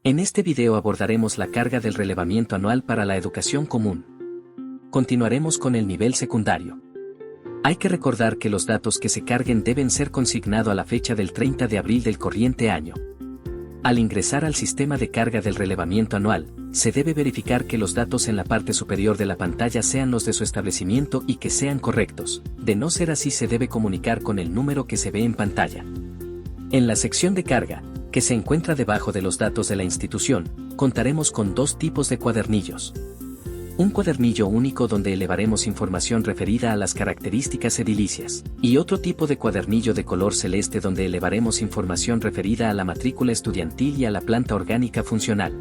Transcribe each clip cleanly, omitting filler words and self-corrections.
En este video abordaremos la carga del relevamiento anual para la educación común. Continuaremos con el nivel secundario. Hay que recordar que los datos que se carguen deben ser consignados a la fecha del 30 de abril del corriente año. Al ingresar al sistema de carga del relevamiento anual, se debe verificar que los datos en la parte superior de la pantalla sean los de su establecimiento y que sean correctos. De no ser así, se debe comunicar con el número que se ve en pantalla. En la sección de carga, que se encuentra debajo de los datos de la institución, contaremos con dos tipos de cuadernillos. Un cuadernillo único donde elevaremos información referida a las características edilicias, y otro tipo de cuadernillo de color celeste donde elevaremos información referida a la matrícula estudiantil y a la planta orgánica funcional.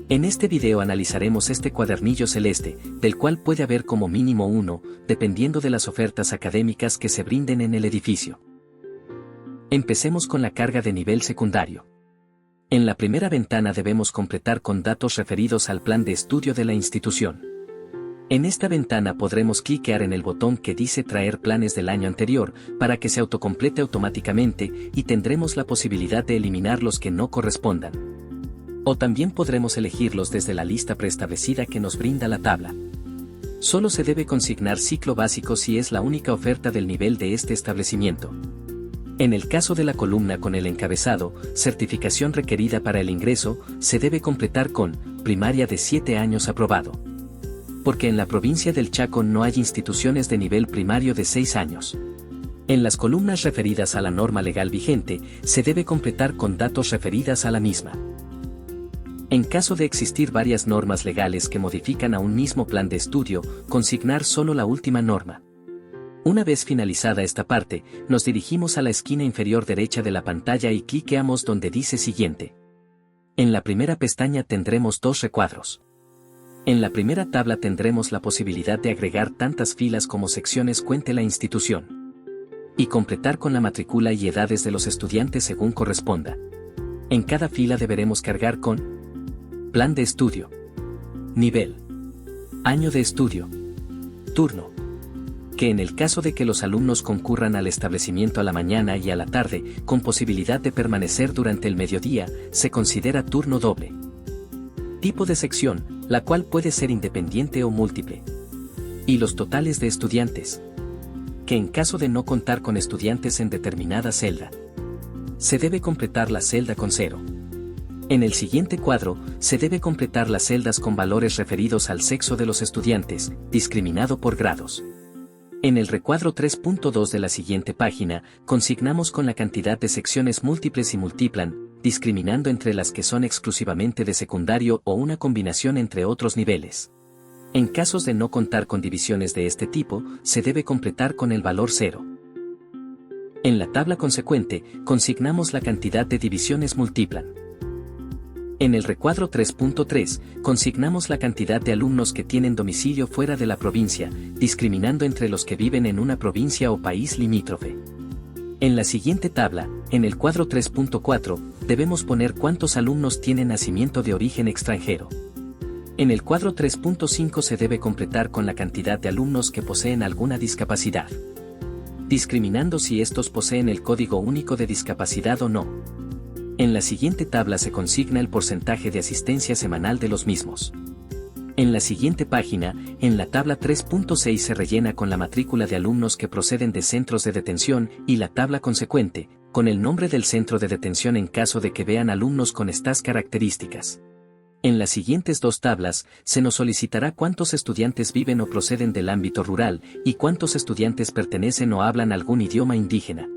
En este video analizaremos este cuadernillo celeste, del cual puede haber como mínimo uno, dependiendo de las ofertas académicas que se brinden en el edificio. Empecemos con la carga de nivel secundario. En la primera ventana debemos completar con datos referidos al plan de estudio de la institución. En esta ventana podremos cliquear en el botón que dice Traer planes del año anterior, para que se autocomplete automáticamente y tendremos la posibilidad de eliminar los que no correspondan. O también podremos elegirlos desde la lista preestablecida que nos brinda la tabla. Solo se debe consignar ciclo básico si es la única oferta del nivel de este establecimiento. En el caso de la columna con el encabezado, certificación requerida para el ingreso, se debe completar con primaria de 7 años aprobado. Porque en la provincia del Chaco no hay instituciones de nivel primario de 6 años. En las columnas referidas a la norma legal vigente, se debe completar con datos referidas a la misma. En caso de existir varias normas legales que modifican a un mismo plan de estudio, consignar solo la última norma. Una vez finalizada esta parte, nos dirigimos a la esquina inferior derecha de la pantalla y cliqueamos donde dice Siguiente. En la primera pestaña tendremos dos recuadros. En la primera tabla tendremos la posibilidad de agregar tantas filas como secciones cuente la institución. Y completar con la matrícula y edades de los estudiantes según corresponda. En cada fila deberemos cargar con plan de estudio, nivel, año de estudio, turno. Que en el caso de que los alumnos concurran al establecimiento a la mañana y a la tarde, con posibilidad de permanecer durante el mediodía, se considera turno doble. Tipo de sección, la cual puede ser independiente o múltiple. Y los totales de estudiantes. Que en caso de no contar con estudiantes en determinada celda, se debe completar la celda con 0. En el siguiente cuadro, se debe completar las celdas con valores referidos al sexo de los estudiantes, discriminado por grados. En el recuadro 3.2 de la siguiente página, consignamos con la cantidad de secciones múltiples y multiplan, discriminando entre las que son exclusivamente de secundario o una combinación entre otros niveles. En casos de no contar con divisiones de este tipo, se debe completar con el valor 0. En la tabla consecuente, consignamos la cantidad de divisiones multiplan. En el recuadro 3.3, consignamos la cantidad de alumnos que tienen domicilio fuera de la provincia, discriminando entre los que viven en una provincia o país limítrofe. En la siguiente tabla, en el cuadro 3.4, debemos poner cuántos alumnos tienen nacimiento de origen extranjero. En el cuadro 3.5 se debe completar con la cantidad de alumnos que poseen alguna discapacidad, discriminando si estos poseen el código único de discapacidad o no. En la siguiente tabla se consigna el porcentaje de asistencia semanal de los mismos. En la siguiente página, en la tabla 3.6 se rellena con la matrícula de alumnos que proceden de centros de detención y la tabla consecuente, con el nombre del centro de detención en caso de que vean alumnos con estas características. En las siguientes dos tablas, se nos solicitará cuántos estudiantes viven o proceden del ámbito rural y cuántos estudiantes pertenecen o hablan algún idioma indígena.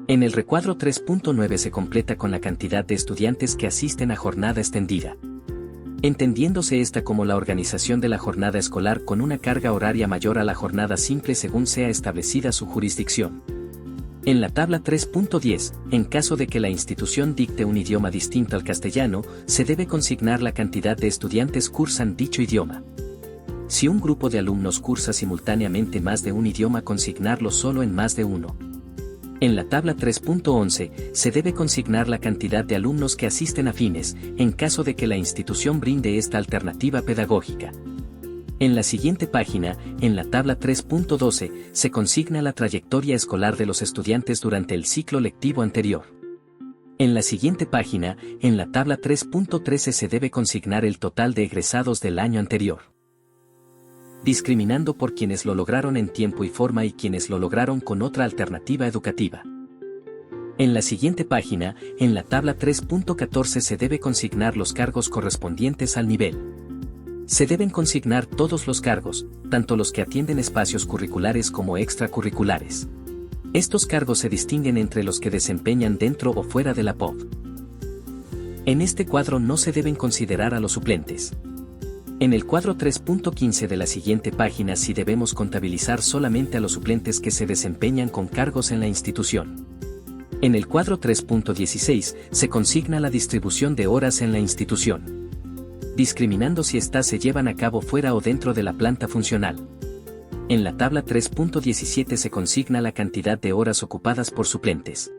En el recuadro 3.9 se completa con la cantidad de estudiantes que asisten a jornada extendida, entendiéndose esta como la organización de la jornada escolar con una carga horaria mayor a la jornada simple según sea establecida su jurisdicción. En la tabla 3.10, en caso de que la institución dicte un idioma distinto al castellano, se debe consignar la cantidad de estudiantes cursan dicho idioma. Si un grupo de alumnos cursa simultáneamente más de un idioma, consignarlo solo en más de uno. En la tabla 3.11, se debe consignar la cantidad de alumnos que asisten afines, en caso de que la institución brinde esta alternativa pedagógica. En la siguiente página, en la tabla 3.12, se consigna la trayectoria escolar de los estudiantes durante el ciclo lectivo anterior. En la siguiente página, en la tabla 3.13 se debe consignar el total de egresados del año anterior, discriminando por quienes lo lograron en tiempo y forma y quienes lo lograron con otra alternativa educativa. En la siguiente página, en la tabla 3.14 se debe consignar los cargos correspondientes al nivel. Se deben consignar todos los cargos, tanto los que atienden espacios curriculares como extracurriculares. Estos cargos se distinguen entre los que desempeñan dentro o fuera de la POV. En este cuadro no se deben considerar a los suplentes. En el cuadro 3.15 de la siguiente página sí debemos contabilizar solamente a los suplentes que se desempeñan con cargos en la institución. En el cuadro 3.16 se consigna la distribución de horas en la institución, discriminando si éstas se llevan a cabo fuera o dentro de la planta funcional. En la tabla 3.17 se consigna la cantidad de horas ocupadas por suplentes.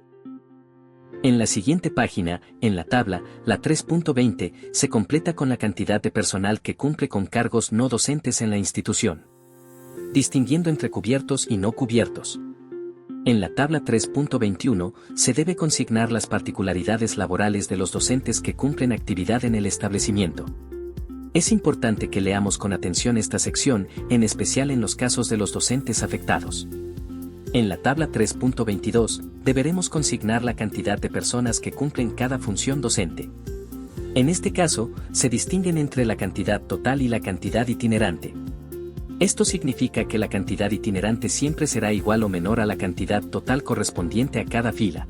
En la siguiente página, en la tabla, la 3.20, se completa con la cantidad de personal que cumple con cargos no docentes en la institución, distinguiendo entre cubiertos y no cubiertos. En la tabla 3.21, se debe consignar las particularidades laborales de los docentes que cumplen actividad en el establecimiento. Es importante que leamos con atención esta sección, en especial en los casos de los docentes afectados. En la tabla 3.22, deberemos consignar la cantidad de personas que cumplen cada función docente. En este caso, se distinguen entre la cantidad total y la cantidad itinerante. Esto significa que la cantidad itinerante siempre será igual o menor a la cantidad total correspondiente a cada fila.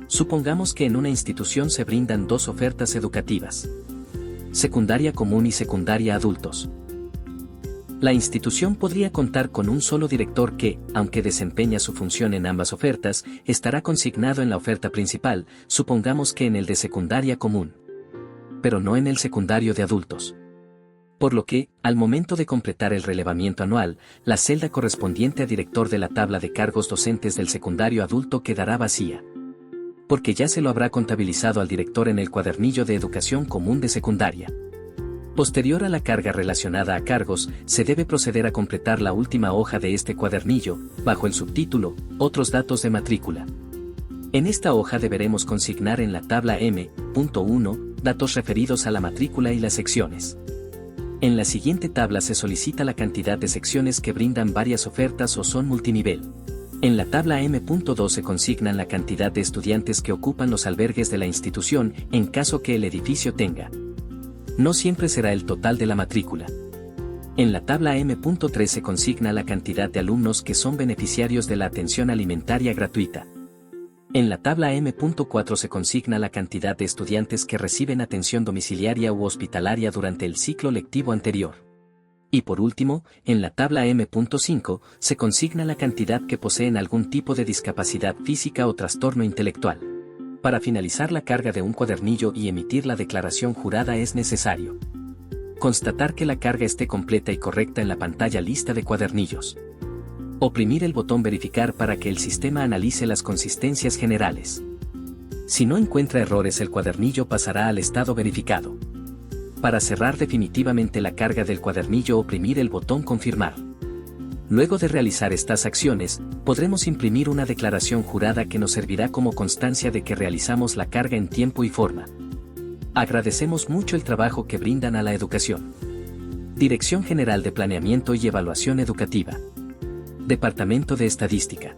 Supongamos que en una institución se brindan dos ofertas educativas: secundaria común y secundaria adultos. La institución podría contar con un solo director que, aunque desempeña su función en ambas ofertas, estará consignado en la oferta principal, supongamos que en el de secundaria común, pero no en el secundario de adultos. Por lo que, al momento de completar el relevamiento anual, la celda correspondiente a director de la tabla de cargos docentes del secundario adulto quedará vacía, porque ya se lo habrá contabilizado al director en el cuadernillo de educación común de secundaria. Posterior a la carga relacionada a cargos, se debe proceder a completar la última hoja de este cuadernillo, bajo el subtítulo, Otros datos de matrícula. En esta hoja deberemos consignar en la tabla M.1, datos referidos a la matrícula y las secciones. En la siguiente tabla se solicita la cantidad de secciones que brindan varias ofertas o son multinivel. En la tabla M.2 se consignan la cantidad de estudiantes que ocupan los albergues de la institución, en caso que el edificio tenga. No siempre será el total de la matrícula. En la tabla M.3 se consigna la cantidad de alumnos que son beneficiarios de la atención alimentaria gratuita. En la tabla M.4 se consigna la cantidad de estudiantes que reciben atención domiciliaria u hospitalaria durante el ciclo lectivo anterior. Y por último, en la tabla M.5 se consigna la cantidad que poseen algún tipo de discapacidad física o trastorno intelectual. Para finalizar la carga de un cuadernillo y emitir la declaración jurada es necesario constatar que la carga esté completa y correcta en la pantalla lista de cuadernillos. Oprimir el botón verificar para que el sistema analice las consistencias generales. Si no encuentra errores, el cuadernillo pasará al estado verificado. Para cerrar definitivamente la carga del cuadernillo, oprimir el botón confirmar. Luego de realizar estas acciones, podremos imprimir una declaración jurada que nos servirá como constancia de que realizamos la carga en tiempo y forma. Agradecemos mucho el trabajo que brindan a la educación. Dirección General de Planeamiento y Evaluación Educativa. Departamento de Estadística.